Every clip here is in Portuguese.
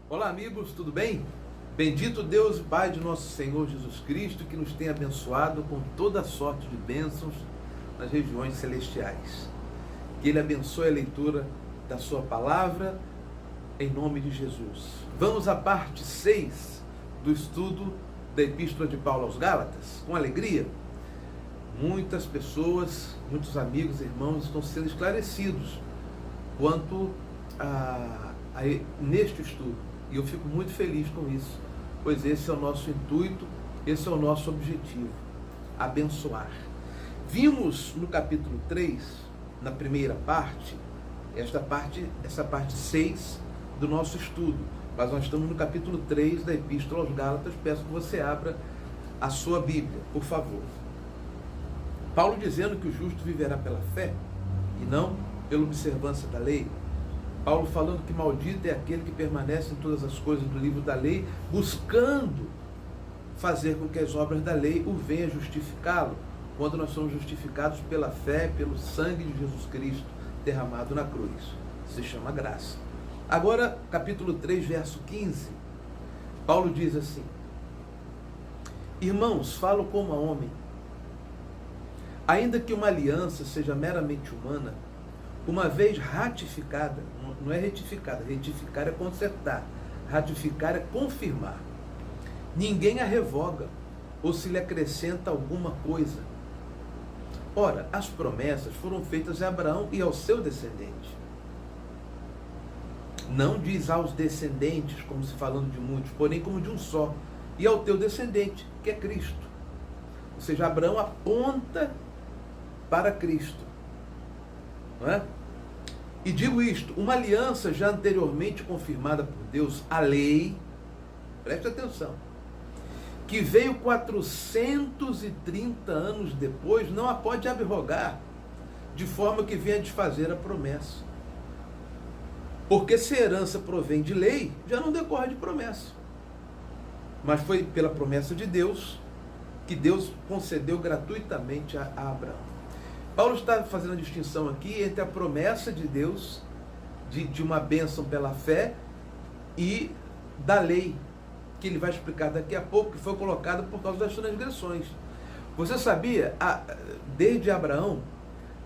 Olá amigos, tudo bem? Bendito Deus e Pai de nosso Senhor Jesus Cristo, que nos tem abençoado com toda sorte de bênçãos nas regiões celestiais. Que Ele abençoe a leitura da sua palavra, em nome de Jesus. Vamos à parte 6 do estudo da Epístola de Paulo aos Gálatas. Com alegria, muitas pessoas, muitos amigos e irmãos estão sendo esclarecidos quanto neste estudo. E eu fico muito feliz com isso, pois esse é o nosso intuito, esse é o nosso objetivo, abençoar. Vimos no capítulo 3, na primeira parte, essa parte 6 do nosso estudo, mas nós estamos no capítulo 3 da Epístola aos Gálatas. Peço que você abra a sua Bíblia, por favor. Paulo dizendo que o justo viverá pela fé e não pela observância da lei. Paulo falando que maldito é aquele que permanece em todas as coisas do livro da lei, buscando fazer com que as obras da lei o venham justificá-lo, quando nós somos justificados pela fé, pelo sangue de Jesus Cristo derramado na cruz. Se chama graça. Agora, capítulo 3, verso 15, Paulo diz assim: Irmãos, falo como a homem. Ainda que uma aliança seja meramente humana, uma vez ratificada, não é retificada, retificar é consertar, ratificar é confirmar. Ninguém a revoga ou se lhe acrescenta alguma coisa. Ora, as promessas foram feitas a Abraão e ao seu descendente. Não diz aos descendentes, como se falando de muitos, porém como de um só, e ao teu descendente, que é Cristo. Ou seja, Abraão aponta para Cristo. Não é? E digo isto, uma aliança já anteriormente confirmada por Deus, a lei, preste atenção, que veio 430 anos depois, não a pode abrogar, de forma que venha desfazer a promessa. Porque se a herança provém de lei, já não decorre de promessa. Mas foi pela promessa de Deus que Deus concedeu gratuitamente a Abraão. Paulo está fazendo a distinção aqui entre a promessa de Deus, de uma bênção pela fé, e da lei, que ele vai explicar daqui a pouco, que foi colocada por causa das transgressões. Você sabia, desde Abraão,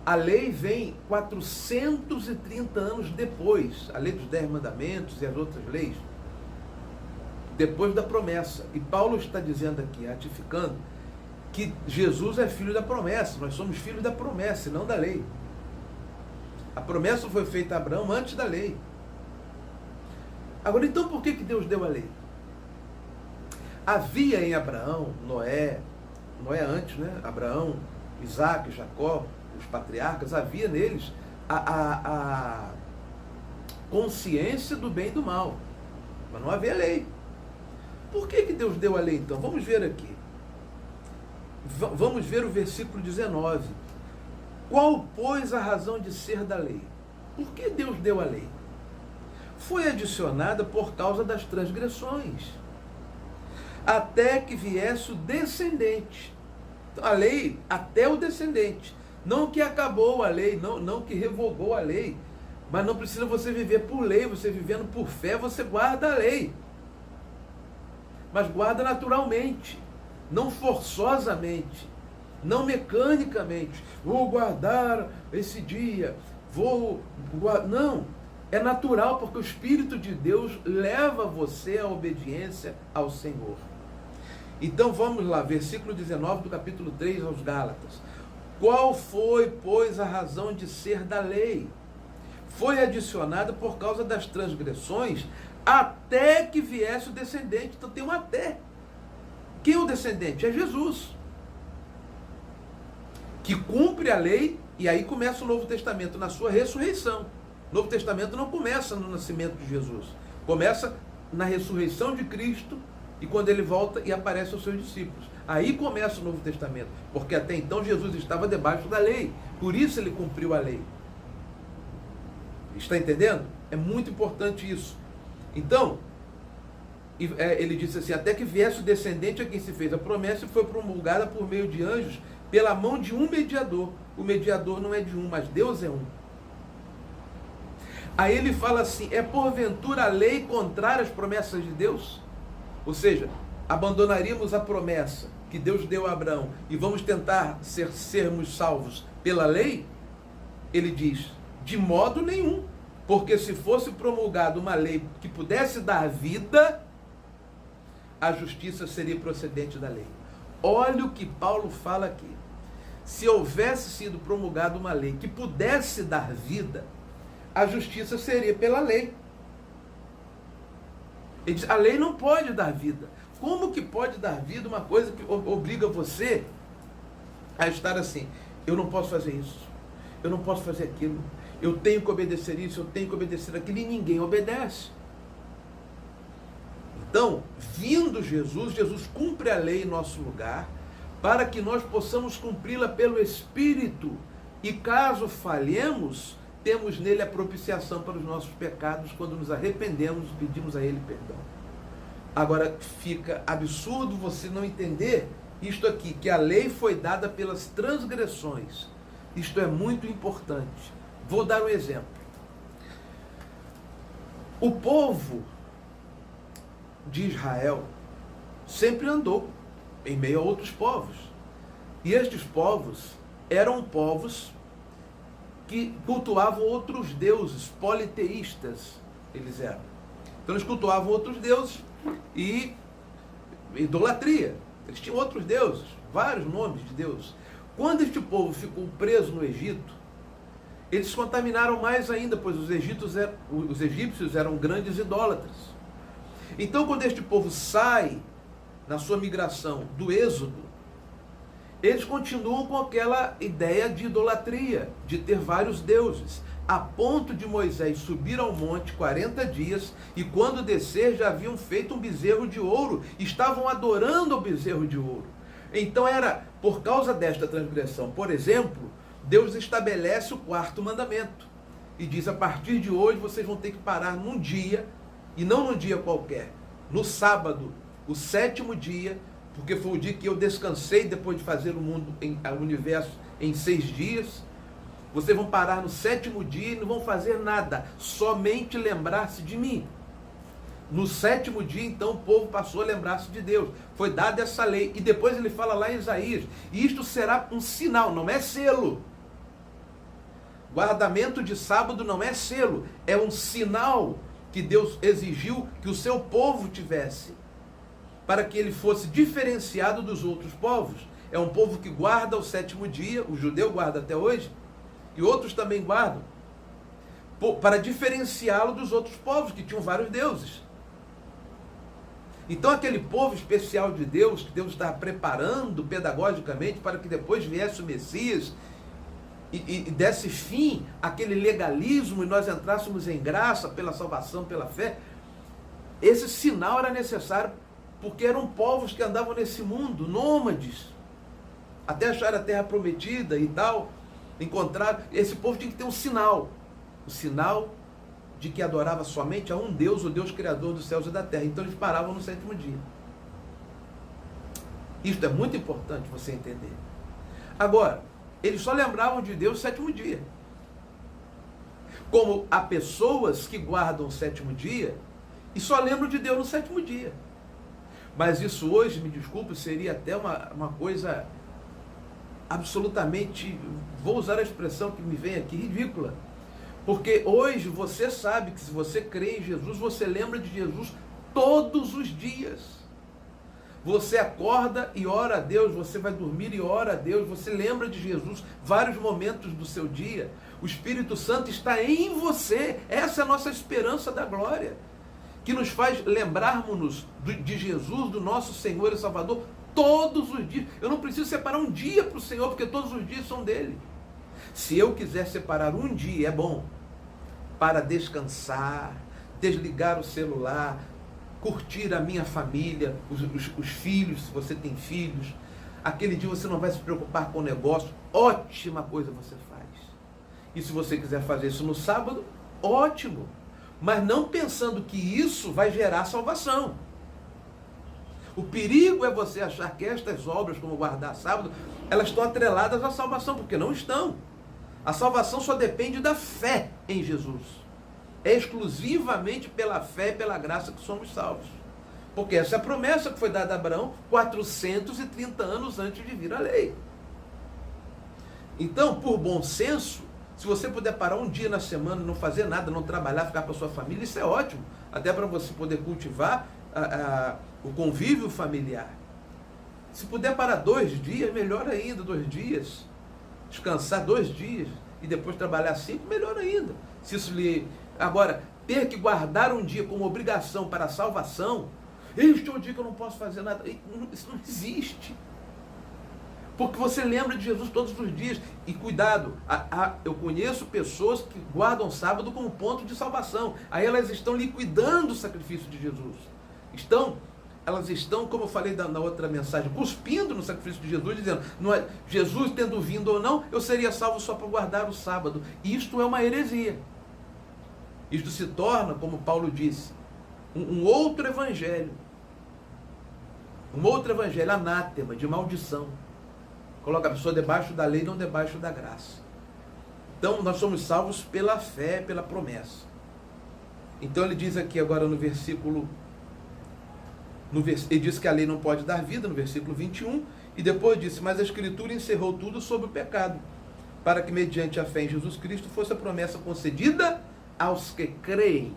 a lei vem 430 anos depois, a lei dos 10 mandamentos e as outras leis, depois da promessa. E Paulo está dizendo aqui, ratificando, que Jesus é filho da promessa, nós somos filhos da promessa e não da lei. A promessa foi feita a Abraão antes da lei. Agora, então por que Deus deu a lei? Havia em Abraão, Noé antes, né? Abraão, Isaac, Jacó, os patriarcas, havia neles a consciência do bem e do mal, mas não havia lei. Por que Deus deu a lei então? Vamos ver aqui. Vamos ver o versículo 19. Qual, pois, a razão de ser da lei? Por que Deus deu a lei? Foi adicionada por causa das transgressões, até que viesse o descendente. Então, a lei até o descendente. Não que acabou a lei, não que revogou a lei, mas não precisa você viver por lei, você vivendo por fé, você guarda a lei. Mas guarda naturalmente, não forçosamente, não mecanicamente. Vou guardar esse dia, não, é natural, porque o Espírito de Deus leva você à obediência ao Senhor. Então vamos lá, versículo 19 do capítulo 3 aos Gálatas. Qual foi, pois, a razão de ser da lei? Foi adicionada por causa das transgressões, até que viesse o descendente. Então tem um até. Quem é o descendente? É Jesus, que cumpre a lei, e aí começa o Novo Testamento na sua ressurreição. O Novo Testamento não começa no nascimento de Jesus, começa na ressurreição de Cristo, e quando ele volta e aparece aos seus discípulos. Aí começa o Novo Testamento, porque até então Jesus estava debaixo da lei, por isso ele cumpriu a lei. Está entendendo? É muito importante isso. Então, ele disse assim, até que viesse o descendente a quem se fez a promessa e foi promulgada por meio de anjos, pela mão de um mediador. O mediador não é de um, mas Deus é um. Aí ele fala assim: é porventura a lei contrária às promessas de Deus? Ou seja, abandonaríamos a promessa que Deus deu a Abraão e vamos tentar sermos salvos pela lei? Ele diz: de modo nenhum, porque se fosse promulgada uma lei que pudesse dar vida, a justiça seria procedente da lei. Olha o que Paulo fala aqui. Se houvesse sido promulgada uma lei que pudesse dar vida, a justiça seria pela lei. Ele diz: a lei não pode dar vida. Como que pode dar vida uma coisa que obriga você a estar assim? Eu não posso fazer isso, eu não posso fazer aquilo, eu tenho que obedecer isso, eu tenho que obedecer aquilo, e ninguém obedece. Então, vindo Jesus, Jesus cumpre a lei em nosso lugar, para que nós possamos cumpri-la pelo Espírito, e caso falhemos, temos nele a propiciação para os nossos pecados, quando nos arrependemos e pedimos a ele perdão. Agora, fica absurdo você não entender isto aqui, que a lei foi dada pelas transgressões. Isto é muito importante. Vou dar um exemplo. O povo de Israel sempre andou em meio a outros povos. E estes povos eram povos que cultuavam outros deuses, politeístas eles eram. Então eles cultuavam outros deuses e idolatria. Eles tinham outros deuses, vários nomes de deuses. Quando este povo ficou preso no Egito, eles se contaminaram mais ainda, pois os egípcios eram grandes idólatras. Então, quando este povo sai na sua migração do Êxodo, eles continuam com aquela ideia de idolatria, de ter vários deuses, a ponto de Moisés subir ao monte 40 dias, e quando descer já haviam feito um bezerro de ouro, estavam adorando o bezerro de ouro. Então era por causa desta transgressão. Por exemplo, Deus estabelece o quarto mandamento e diz: a partir de hoje vocês vão ter que parar num dia, e não num dia qualquer, no sábado, o 7º dia, porque foi o dia que eu descansei depois de fazer o universo em 6 dias. Vocês vão parar no 7º dia e não vão fazer nada, somente lembrar-se de mim. No 7º dia, então, o povo passou a lembrar-se de Deus. Foi dada essa lei. E depois ele fala lá em Isaías: isto será um sinal, não é selo. Guardamento de sábado não é selo, é um sinal que Deus exigiu que o seu povo tivesse, para que ele fosse diferenciado dos outros povos. É um povo que guarda o 7º dia, o judeu guarda até hoje, e outros também guardam, para diferenciá-lo dos outros povos que tinham vários deuses. Então aquele povo especial de Deus, que Deus estava preparando pedagogicamente para que depois viesse o Messias e desse fim àquele legalismo e nós entrássemos em graça pela salvação, pela fé, esse sinal era necessário, porque eram povos que andavam nesse mundo, nômades, até achar a terra prometida e tal, encontrar. Esse povo tinha que ter um sinal, o sinal de que adorava somente a um Deus, o Deus criador dos céus e da terra. Então eles paravam no 7º dia. Isto é muito importante você entender. Agora, eles só lembravam de Deus no 7º dia. Como há pessoas que guardam o 7º dia e só lembram de Deus no 7º dia. Mas isso hoje, me desculpe, seria até uma coisa absolutamente, vou usar a expressão que me vem aqui, ridícula. Porque hoje você sabe que se você crê em Jesus, você lembra de Jesus todos os dias. Você acorda e ora a Deus, você vai dormir e ora a Deus, você lembra de Jesus vários momentos do seu dia. O Espírito Santo está em você. Essa é a nossa esperança da glória, que nos faz lembrarmos de Jesus, do nosso Senhor e Salvador, todos os dias. Eu não preciso separar um dia para o Senhor, porque todos os dias são dele. Se eu quiser separar um dia, é bom, para descansar, desligar o celular, curtir a minha família, os filhos, se você tem filhos. Aquele dia você não vai se preocupar com o negócio, ótima coisa você faz. E se você quiser fazer isso no sábado, ótimo. Mas não pensando que isso vai gerar salvação. O perigo é você achar que estas obras, como guardar sábado, elas estão atreladas à salvação, porque não estão. A salvação só depende da fé em Jesus. É exclusivamente pela fé e pela graça que somos salvos. Porque essa é a promessa que foi dada a Abraão 430 anos antes de vir a lei. Então, por bom senso, se você puder parar um dia na semana, não fazer nada, não trabalhar, ficar com a sua família, isso é ótimo. Até para você poder cultivar o convívio familiar. Se puder parar 2 dias, melhor ainda, 2 dias. Descansar 2 dias e depois trabalhar 5, melhor ainda. Se isso lhe... Agora, ter que guardar um dia como obrigação para a salvação, este é o dia que eu não posso fazer nada. Isso não existe. Porque você lembra de Jesus todos os dias. E cuidado, eu conheço pessoas que guardam sábado como ponto de salvação. Aí elas estão liquidando o sacrifício de Jesus. Elas estão, como eu falei na outra mensagem, cuspindo no sacrifício de Jesus, dizendo, não é, Jesus tendo vindo ou não, eu seria salvo só para guardar o sábado. Isto é uma heresia. Isto se torna, como Paulo disse, um outro evangelho. Um outro evangelho anátema, de maldição. Coloca a pessoa debaixo da lei, não debaixo da graça. Então, nós somos salvos pela fé, pela promessa. Então, ele diz aqui agora no versículo... Ele diz que a lei não pode dar vida, no versículo 21, e depois disse, mas a Escritura encerrou tudo sobre o pecado, para que mediante a fé em Jesus Cristo fosse a promessa concedida aos que creem,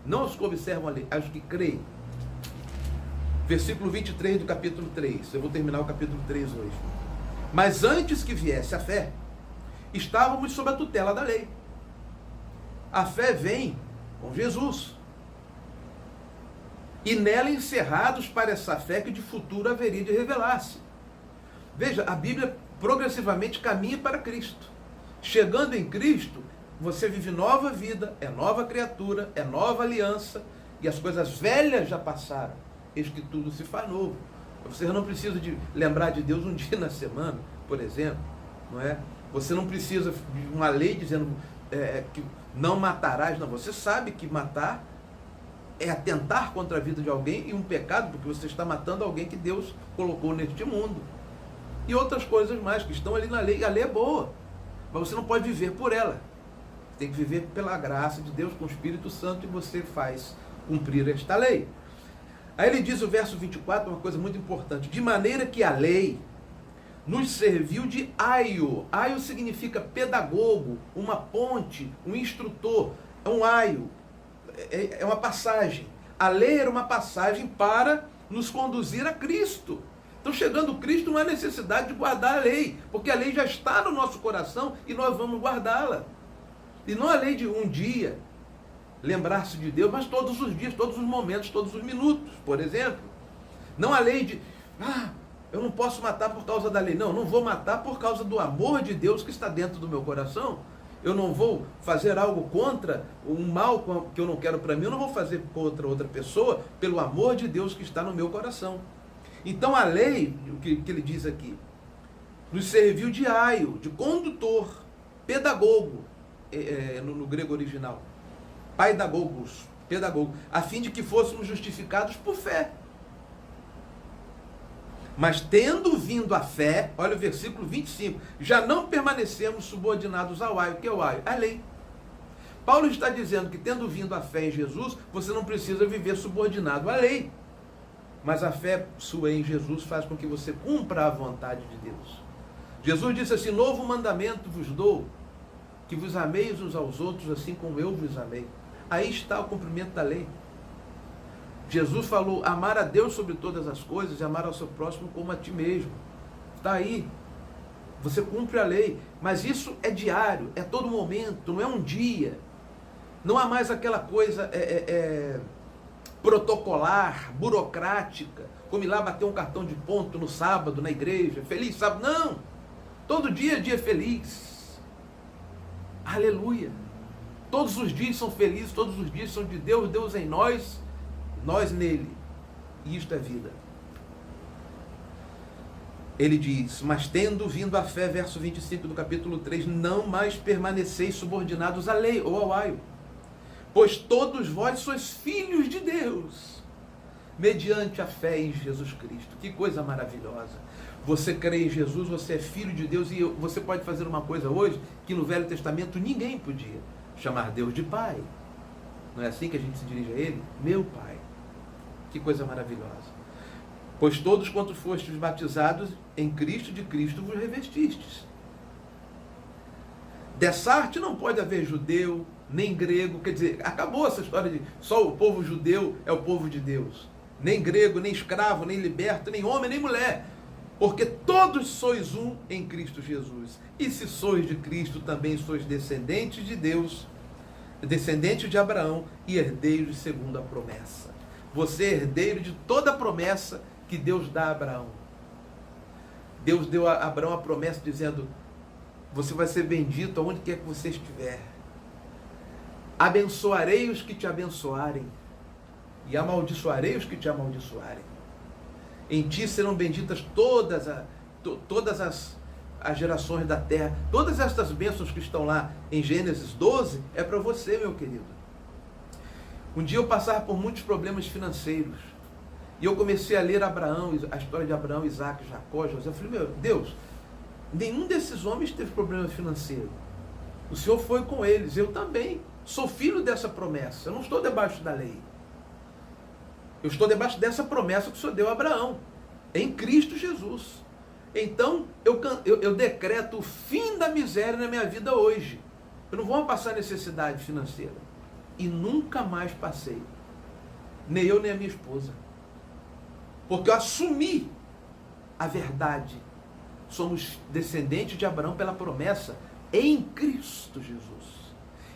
não aos que observam a lei, aos que creem. Versículo 23 do capítulo 3, eu vou terminar o capítulo 3 hoje. Mas antes que viesse a fé, estávamos sob a tutela da lei. A fé vem com Jesus. E nela encerrados para essa fé que de futuro haveria de revelar-se. Veja, a Bíblia progressivamente caminha para Cristo. Chegando em Cristo, você vive nova vida, é nova criatura, é nova aliança, e as coisas velhas já passaram. Eis que tudo se faz novo. Você não precisa de lembrar de Deus um dia na semana, por exemplo. Não é? Você não precisa de uma lei dizendo que não matarás. Não, você sabe que matar é atentar contra a vida de alguém e um pecado, porque você está matando alguém que Deus colocou neste mundo. E outras coisas mais que estão ali na lei. A lei é boa, mas você não pode viver por ela. Tem que viver pela graça de Deus com o Espírito Santo e você faz cumprir esta lei. Aí ele diz o verso 24, uma coisa muito importante. De maneira que a lei nos serviu de aio. Aio significa pedagogo, uma ponte, um instrutor. É um aio. É uma passagem. A lei era uma passagem para nos conduzir a Cristo. Então, chegando Cristo, não há necessidade de guardar a lei, porque a lei já está no nosso coração e nós vamos guardá-la. E não a lei de um dia lembrar-se de Deus, mas todos os dias, todos os momentos, todos os minutos, por exemplo. Não a lei de, eu não posso matar por causa da lei. Não, não vou matar por causa do amor de Deus que está dentro do meu coração. Eu não vou fazer algo contra um mal que eu não quero para mim, eu não vou fazer contra outra pessoa pelo amor de Deus que está no meu coração. Então a lei, o que ele diz aqui, nos serviu de aio, de condutor, pedagogo, no grego original, paidagogos, pedagogo, a fim de que fôssemos justificados por fé. Mas tendo vindo a fé, olha o versículo 25, já não permanecemos subordinados ao aio. O que é o aio? A lei. Paulo está dizendo que tendo vindo a fé em Jesus, você não precisa viver subordinado à lei. Mas a fé sua em Jesus faz com que você cumpra a vontade de Deus. Jesus disse assim, novo mandamento vos dou, que vos ameis uns aos outros assim como eu vos amei. Aí está o cumprimento da lei. Jesus falou, amar a Deus sobre todas as coisas e amar ao seu próximo como a ti mesmo. Está aí. Você cumpre a lei. Mas isso é diário, é todo momento, não é um dia. Não há mais aquela coisa protocolar, burocrática, como ir lá bater um cartão de ponto no sábado, na igreja. Feliz sábado. Não! Todo dia é dia feliz. Aleluia! Todos os dias são felizes, todos os dias são de Deus, Deus em nós, nós nele. E isto é vida. Ele diz, mas tendo vindo a fé, verso 25 do capítulo 3, não mais permaneceis subordinados à lei ou ao aio, pois todos vós sois filhos de Deus, mediante a fé em Jesus Cristo. Que coisa maravilhosa. Você crê em Jesus, você é filho de Deus e você pode fazer uma coisa hoje que no Velho Testamento ninguém podia. Chamar Deus de Pai. Não é assim que a gente se dirige a ele? Meu Pai. Que coisa maravilhosa. Pois todos quanto fostes batizados em Cristo, de Cristo vos revestistes. Dessa arte não pode haver judeu, nem grego, quer dizer, acabou essa história de só o povo judeu é o povo de Deus. Nem grego, nem escravo, nem liberto, nem homem, nem mulher. Porque todos sois um em Cristo Jesus. E se sois de Cristo, também sois descendentes de Deus, descendentes de Abraão e herdeiros segundo a promessa. Você é herdeiro de toda a promessa que Deus dá a Abraão. Deus deu a Abraão a promessa dizendo: você vai ser bendito aonde quer que você estiver. Abençoarei os que te abençoarem e amaldiçoarei os que te amaldiçoarem. Em ti serão benditas todas as gerações da terra. Todas estas bênçãos que estão lá em Gênesis 12 é para você, meu querido. Um dia eu passava por muitos problemas financeiros e eu comecei a ler Abraão, a história de Abraão, Isaac, Jacó, José. Eu falei: meu Deus, nenhum desses homens teve problema financeiro. O Senhor foi com eles, eu também. Sou filho dessa promessa, eu não estou debaixo da lei. Eu estou debaixo dessa promessa que o Senhor deu a Abraão, em Cristo Jesus. Então, eu decreto o fim da miséria na minha vida hoje. Eu não vou passar necessidade financeira. E nunca mais passei. Nem eu, nem a minha esposa. Porque eu assumi a verdade. Somos descendentes de Abraão pela promessa em Cristo Jesus.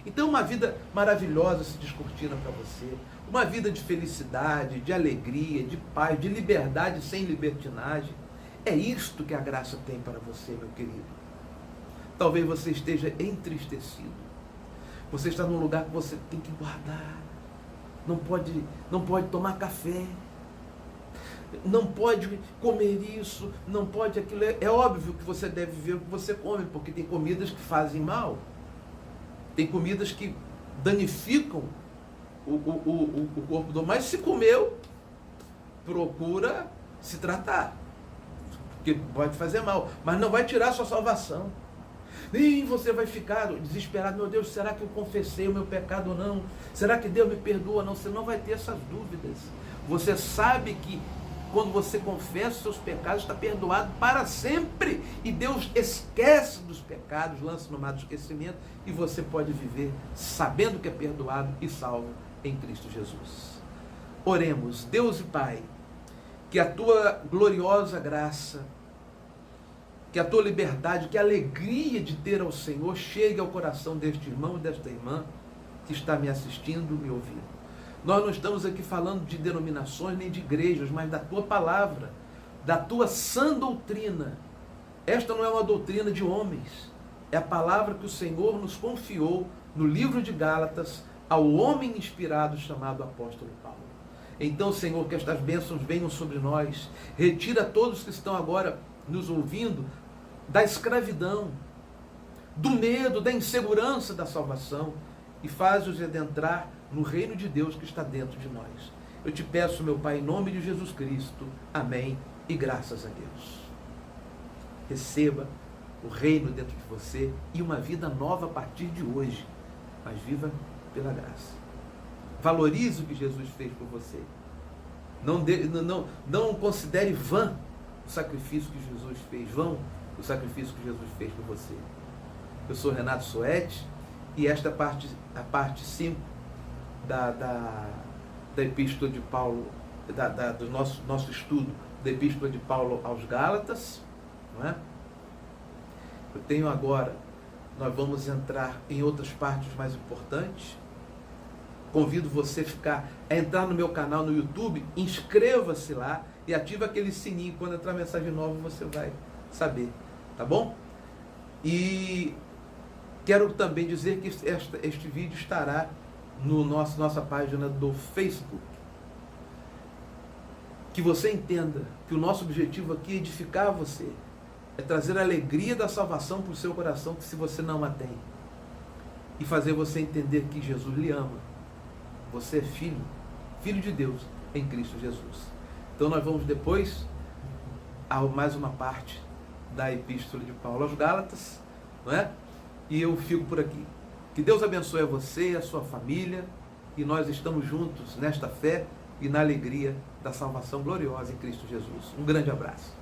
Então, uma vida maravilhosa se descortina para você. Uma vida de felicidade, de alegria, de paz, de liberdade sem libertinagem. É isto que a graça tem para você, meu querido. Talvez você esteja entristecido. Você está num lugar que você tem que guardar. Não pode tomar café. Não pode comer isso, não pode aquilo. É óbvio que você deve ver o que você come, porque tem comidas que fazem mal. Tem comidas que danificam o corpo do homem. Mas se comeu, procura se tratar. Porque pode fazer mal, mas não vai tirar a sua salvação. Nem você vai ficar desesperado: meu Deus, será que eu confessei o meu pecado ou não? Será que Deus me perdoa ou não? Você não vai ter essas dúvidas. Você sabe que quando você confessa os seus pecados, está perdoado para sempre. E Deus esquece dos pecados, lança no mar do esquecimento, e você pode viver sabendo que é perdoado e salvo em Cristo Jesus. Oremos. Deus e Pai, que a tua gloriosa graça, que a tua liberdade, que a alegria de ter ao Senhor chegue ao coração deste irmão e desta irmã que está me assistindo, me ouvindo. Nós não estamos aqui falando de denominações nem de igrejas, mas da tua palavra, da tua sã doutrina. Esta não é uma doutrina de homens, é a palavra que o Senhor nos confiou no livro de Gálatas ao homem inspirado chamado apóstolo Paulo. Então, Senhor, que estas bênçãos venham sobre nós. Retira todos que estão agora nos ouvindo da escravidão, do medo, da insegurança da salvação, e faz-os adentrar no reino de Deus que está dentro de nós. Eu te peço, meu Pai, em nome de Jesus Cristo. Amém e graças a Deus. Receba o reino dentro de você e uma vida nova a partir de hoje, mas viva pela graça. Valorize o que Jesus fez por você. Não considere vã o sacrifício que Jesus fez, vão o sacrifício que Jesus fez por você. Eu sou Renato Soete e esta é a parte 5 da Epístola de Paulo, do nosso estudo da Epístola de Paulo aos Gálatas, não é? Eu tenho agora, nós vamos entrar em outras partes mais importantes. Convido você a entrar no meu canal no YouTube, inscreva-se lá e ative aquele sininho. Quando entrar mensagem nova você vai saber, tá bom? E quero também dizer que este vídeo estará no nossa página do Facebook. Que você entenda que o nosso objetivo aqui é edificar você, é trazer a alegria da salvação para o seu coração, que se você não a tem, e fazer você entender que Jesus lhe ama. Você é filho de Deus em Cristo Jesus. Então nós vamos depois a mais uma parte da Epístola de Paulo aos Gálatas, não é? E eu fico por aqui. Que Deus abençoe a você, a sua família, e e nós estamos juntos nesta fé e na alegria da salvação gloriosa em Cristo Jesus. Um grande abraço.